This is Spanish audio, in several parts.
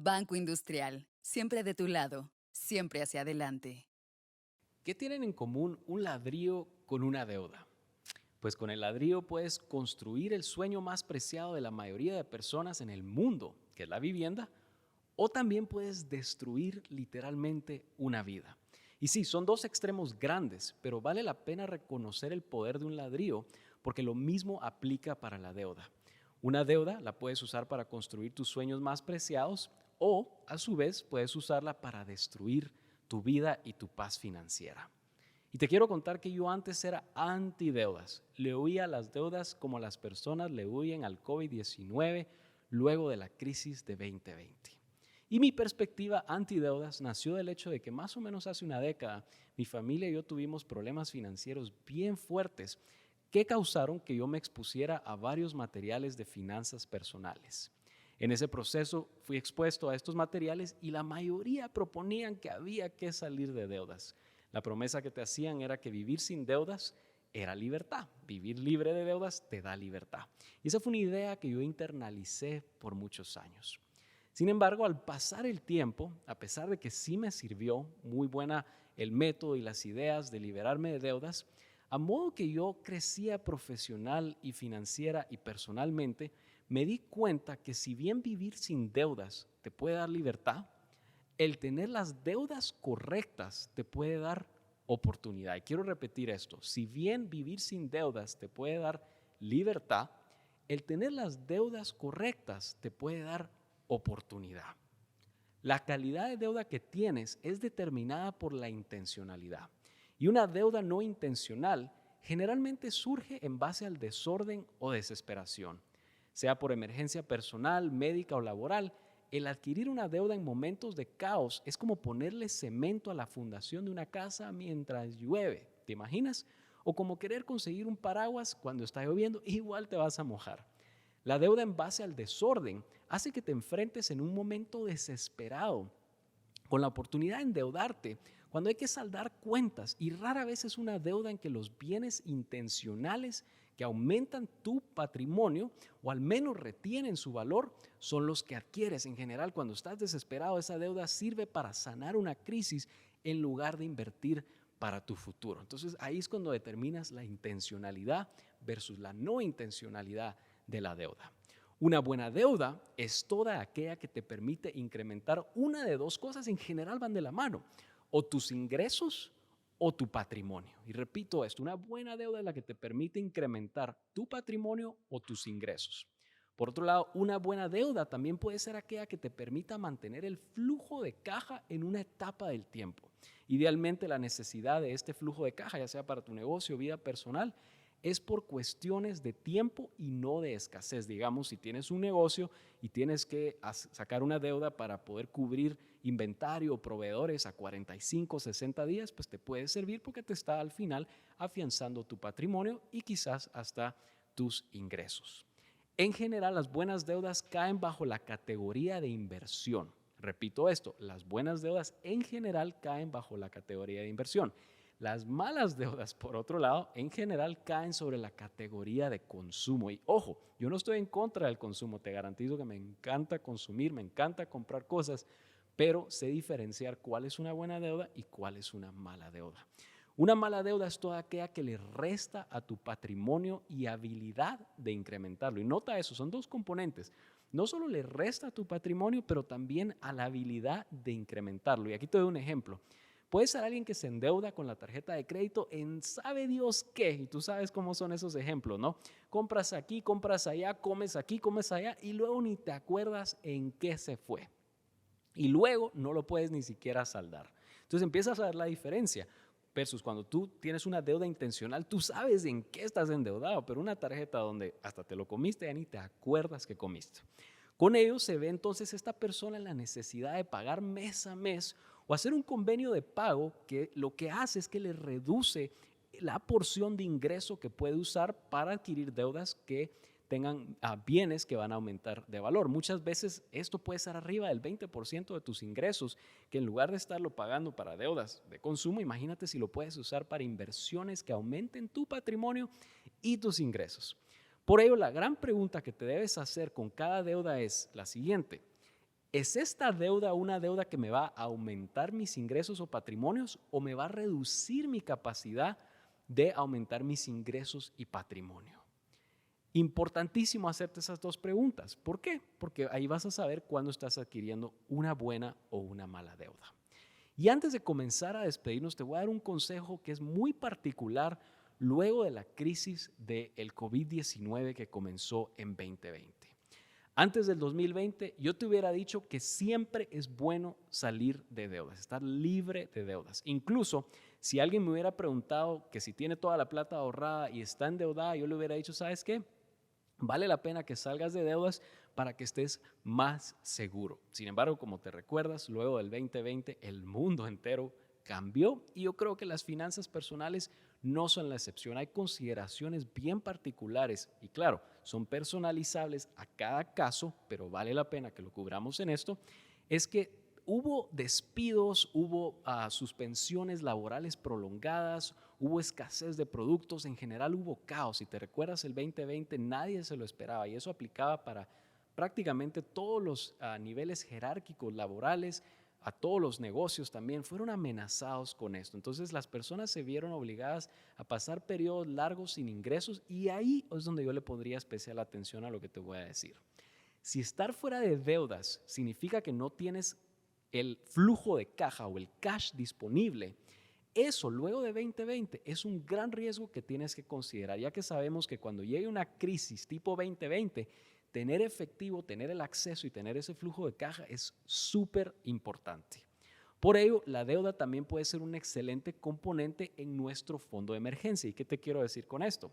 Banco Industrial, siempre de tu lado, siempre hacia adelante. ¿Qué tienen en común un ladrillo con una deuda? Pues con el ladrillo puedes construir el sueño más preciado de la mayoría de personas en el mundo, que es la vivienda, o también puedes destruir literalmente una vida. Y sí, son dos extremos grandes, pero vale la pena reconocer el poder de un ladrillo porque lo mismo aplica para la deuda. Una deuda la puedes usar para construir tus sueños más preciados o a su vez puedes usarla para destruir tu vida y tu paz financiera. Y te quiero contar que yo antes era anti-deudas. Le huía a las deudas como las personas le huyen al COVID-19 luego de la crisis de 2020. Y mi perspectiva antideudas nació del hecho de que más o menos hace una década mi familia y yo tuvimos problemas financieros bien fuertes que causaron que yo me expusiera a varios materiales de finanzas personales. En ese proceso fui expuesto a estos materiales y la mayoría proponían que había que salir de deudas. La promesa que te hacían era que vivir sin deudas era libertad. Vivir libre de deudas te da libertad. Y esa fue una idea que yo internalicé por muchos años. Sin embargo, al pasar el tiempo, a pesar de que sí me sirvió muy buena el método y las ideas de liberarme de deudas, a modo que yo crecía profesional y financiera y personalmente, me di cuenta que si bien vivir sin deudas te puede dar libertad, el tener las deudas correctas te puede dar oportunidad. Y quiero repetir esto, si bien vivir sin deudas te puede dar libertad, el tener las deudas correctas te puede dar oportunidad. La calidad de deuda que tienes es determinada por la intencionalidad. Y una deuda no intencional generalmente surge en base al desorden o desesperación. Sea por emergencia personal, médica o laboral, el adquirir una deuda en momentos de caos es como ponerle cemento a la fundación de una casa mientras llueve. ¿Te imaginas? O como querer conseguir un paraguas cuando está lloviendo, igual te vas a mojar. La deuda en base al desorden hace que te enfrentes en un momento desesperado con la oportunidad de endeudarte cuando hay que saldar cuentas, y rara vez es una deuda en que los bienes intencionales que aumentan tu patrimonio o al menos retienen su valor son los que adquieres. En general, cuando estás desesperado, esa deuda sirve para sanar una crisis en lugar de invertir para tu futuro. Entonces ahí es cuando determinas la intencionalidad versus la no intencionalidad de la deuda. Una buena deuda es toda aquella que te permite incrementar una de dos cosas, en general van de la mano, o tus ingresos o tu patrimonio. Y repito esto, una buena deuda es la que te permite incrementar tu patrimonio o tus ingresos. Por otro lado, una buena deuda también puede ser aquella que te permita mantener el flujo de caja en una etapa del tiempo. Idealmente, la necesidad de este flujo de caja, ya sea para tu negocio o vida personal, es por cuestiones de tiempo y no de escasez. Digamos, si tienes un negocio y tienes que sacar una deuda para poder cubrir inventario o proveedores a 45, 60 días, pues te puede servir porque te está al final afianzando tu patrimonio y quizás hasta tus ingresos. En general, las buenas deudas caen bajo la categoría de inversión. Repito esto, las buenas deudas en general caen bajo la categoría de inversión. Las malas deudas, por otro lado, en general caen sobre la categoría de consumo. Y ojo, yo no estoy en contra del consumo, te garantizo que me encanta consumir, me encanta comprar cosas, pero sé diferenciar cuál es una buena deuda y cuál es una mala deuda. Una mala deuda es toda aquella que le resta a tu patrimonio y habilidad de incrementarlo. Y nota eso, son dos componentes. No solo le resta a tu patrimonio, pero también a la habilidad de incrementarlo. Y aquí te doy un ejemplo. Puede ser alguien que se endeuda con la tarjeta de crédito en sabe Dios qué, y tú sabes cómo son esos ejemplos, ¿no? Compras aquí, compras allá, comes aquí, comes allá, y luego ni te acuerdas en qué se fue. Y luego no lo puedes ni siquiera saldar. Entonces empiezas a ver la diferencia versus cuando tú tienes una deuda intencional, tú sabes en qué estás endeudado, pero una tarjeta donde hasta te lo comiste ya ni te acuerdas que comiste. Con ello se ve entonces esta persona en la necesidad de pagar mes a mes o hacer un convenio de pago que lo que hace es que le reduce la porción de ingreso que puede usar para adquirir deudas que tengan bienes que van a aumentar de valor. Muchas veces esto puede ser arriba del 20% de tus ingresos, que en lugar de estarlo pagando para deudas de consumo, imagínate si lo puedes usar para inversiones que aumenten tu patrimonio y tus ingresos. Por ello, la gran pregunta que te debes hacer con cada deuda es la siguiente: ¿Es esta deuda una deuda que me va a aumentar mis ingresos o patrimonios o me va a reducir mi capacidad de aumentar mis ingresos y patrimonio? Importantísimo hacerte esas dos preguntas. ¿Por qué? Porque ahí vas a saber cuándo estás adquiriendo una buena o una mala deuda. Y antes de comenzar a despedirnos, te voy a dar un consejo que es muy particular luego de la crisis del COVID-19 que comenzó en 2020. Antes del 2020, yo te hubiera dicho que siempre es bueno salir de deudas, estar libre de deudas. Incluso si alguien me hubiera preguntado que si tiene toda la plata ahorrada y está endeudada, yo le hubiera dicho, ¿sabes qué? Vale la pena que salgas de deudas para que estés más seguro. Sin embargo, como te recuerdas, luego del 2020 el mundo entero cambió y yo creo que las finanzas personales no son la excepción. Hay consideraciones bien particulares y claro, son personalizables a cada caso, pero vale la pena que lo cubramos en esto. Es que hubo despidos, hubo suspensiones laborales prolongadas, hubo escasez de productos, en general hubo caos. Si te recuerdas, el 2020 nadie se lo esperaba y eso aplicaba para prácticamente todos los niveles jerárquicos laborales, a todos los negocios también, fueron amenazados con esto. Entonces las personas se vieron obligadas a pasar periodos largos sin ingresos y ahí es donde yo le pondría especial atención a lo que te voy a decir. Si estar fuera de deudas significa que no tienes el flujo de caja o el cash disponible, eso luego de 2020 es un gran riesgo que tienes que considerar, ya que sabemos que cuando llegue una crisis tipo 2020, tener efectivo, tener el acceso y tener ese flujo de caja es súper importante. Por ello, la deuda también puede ser un excelente componente en nuestro fondo de emergencia. ¿Y qué te quiero decir con esto?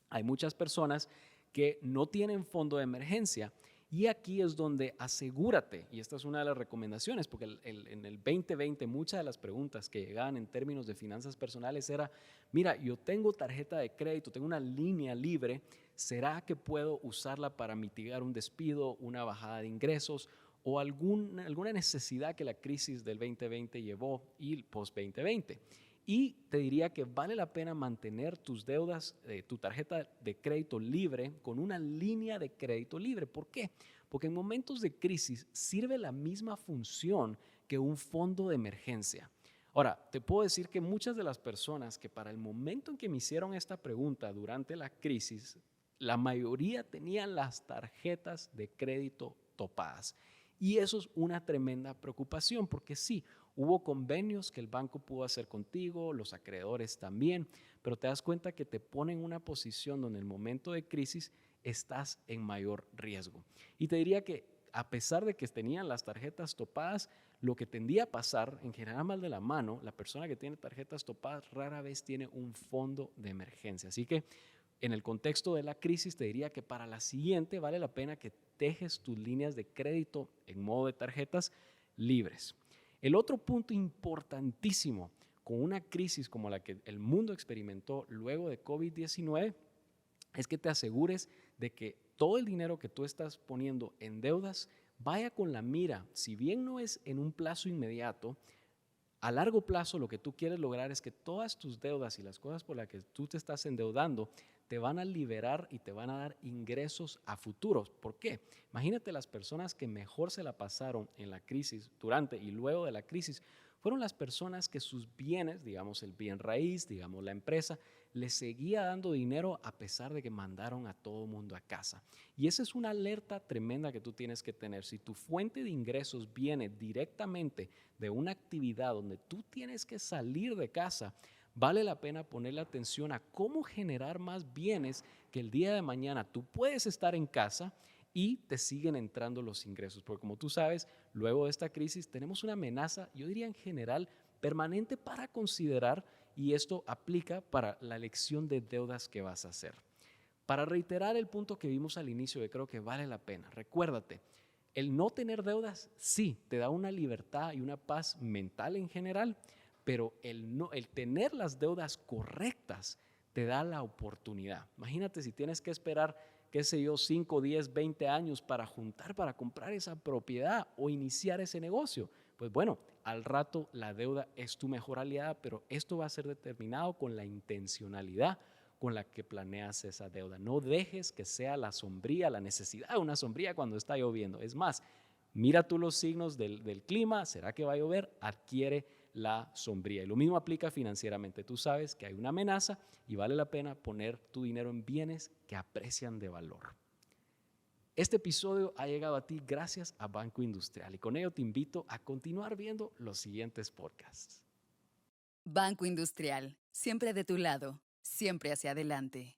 Hay muchas personas que no tienen fondo de emergencia y aquí es donde asegúrate, y esta es una de las recomendaciones, porque en el 2020 muchas de las preguntas que llegaban en términos de finanzas personales era, mira, yo tengo tarjeta de crédito, tengo una línea libre, ¿será que puedo usarla para mitigar un despido, una bajada de ingresos o alguna necesidad que la crisis del 2020 llevó y el post-2020? Y te diría que vale la pena mantener tus deudas, tu tarjeta de crédito libre con una línea de crédito libre. ¿Por qué? Porque en momentos de crisis sirve la misma función que un fondo de emergencia. Ahora, te puedo decir que muchas de las personas que para el momento en que me hicieron esta pregunta durante la crisis, la mayoría tenían las tarjetas de crédito topadas. Y eso es una tremenda preocupación porque sí, hubo convenios que el banco pudo hacer contigo, los acreedores también, pero te das cuenta que te ponen en una posición donde en el momento de crisis estás en mayor riesgo. Y te diría que a pesar de que tenían las tarjetas topadas, lo que tendía a pasar, en general mal de la mano, la persona que tiene tarjetas topadas rara vez tiene un fondo de emergencia. Así que en el contexto de la crisis te diría que para la siguiente vale la pena que dejes tus líneas de crédito en modo de tarjetas libres. El otro punto importantísimo con una crisis como la que el mundo experimentó luego de COVID-19 es que te asegures de que todo el dinero que tú estás poniendo en deudas vaya con la mira, si bien no es en un plazo inmediato, a largo plazo lo que tú quieres lograr es que todas tus deudas y las cosas por las que tú te estás endeudando te van a liberar y te van a dar ingresos a futuros. ¿Por qué? Imagínate las personas que mejor se la pasaron en la crisis, durante y luego de la crisis, fueron las personas que sus bienes, digamos el bien raíz, digamos la empresa, les seguía dando dinero a pesar de que mandaron a todo el mundo a casa. Y esa es una alerta tremenda que tú tienes que tener. Si tu fuente de ingresos viene directamente de una actividad donde tú tienes que salir de casa, vale la pena ponerle atención a cómo generar más bienes que el día de mañana tú puedes estar en casa y te siguen entrando los ingresos. Porque como tú sabes, luego de esta crisis tenemos una amenaza, yo diría en general, permanente para considerar y esto aplica para la elección de deudas que vas a hacer. Para reiterar el punto que vimos al inicio, que creo que vale la pena, recuérdate, el no tener deudas sí te da una libertad y una paz mental en general, pero el tener las deudas correctas te da la oportunidad. Imagínate si tienes que esperar, qué sé yo, 5, 10, 20 años para juntar, para comprar esa propiedad o iniciar ese negocio. Pues bueno, al rato la deuda es tu mejor aliada, pero esto va a ser determinado con la intencionalidad con la que planeas esa deuda. No dejes que sea la sombría, la necesidad de una sombría cuando está lloviendo. Es más, Mira tú los signos del clima, ¿será que va a llover? Adquiere la sombría. Y lo mismo aplica financieramente. Tú sabes que hay una amenaza y vale la pena poner tu dinero en bienes que aprecian de valor. Este episodio ha llegado a ti gracias a Banco Industrial y con ello te invito a continuar viendo los siguientes podcasts. Banco Industrial, siempre de tu lado, siempre hacia adelante.